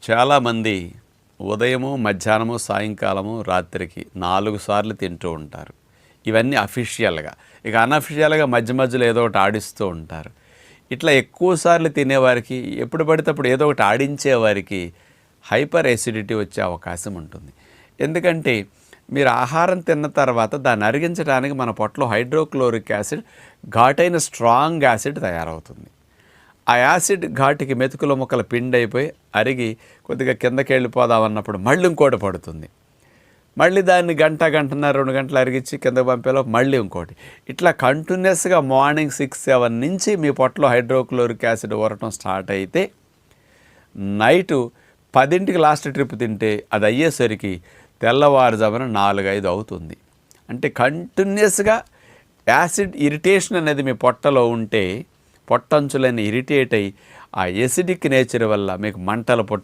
చాలామంది ఉదయము, మధ్యాహ్నము, సాయంకాలము, రాత్రికి 4 సార్లు తింటూ ఉంటారు. ఇవన్నీ అఫీషియల్‌గా. ఇక అనఫీషియల్‌గా మధ్య మధ్యలో ఏదో ఒకటి ఆడిస్తూ ఉంటారు. ఇట్లా ఎక్కువ సార్లు తినేవారికి, ఎప్పుడు పడితే అప్పుడు ఏదో ఒకటి ఆడించేవారికి హైపర్ ఎసిడిటీ వచ్చే అవకాశం ఉంటుంది. ఎందుకంటే మీరు ఆహారం తిన్న తర్వాత దాన్ని అరిగించడానికి మన పొట్టలో హైడ్రోక్లోరిక్ యాసిడ్, ఘాటైన స్ట్రాంగ్ యాసిడ్ తయారవుతుంది. ఆ యాసిడ్ ఘాటుకి మెతుకుల ముక్కల పిండి అయిపోయి అరిగి కొద్దిగా కిందకి వెళ్ళిపోదామన్నప్పుడు మళ్ళీ ఇంకోటి పడుతుంది. మళ్ళీ దాన్ని గంటన్నర 2 గంటలు అరిగించి కిందకి పంపేలోపు మళ్ళీ ఇంకోటి. ఇట్లా కంటిన్యూస్గా మార్నింగ్ 6-7 నుంచి మీ పొట్టలో హైడ్రోక్లోరిక్ యాసిడ్ ఊరటం స్టార్ట్ అయితే నైటు 10కి లాస్ట్ ట్రిప్ తింటే అది అయ్యేసరికి తెల్లవారుజామున 4-5 అవుతుంది. అంటే కంటిన్యూస్గా యాసిడ్ ఇరిటేషన్ అనేది మీ పొట్టలో ఉంటే పొట్టంచులని ఇరిటేట్ అయ్యి ఆ ఎసిడిక్ నేచర్ వల్ల మీకు మంటలు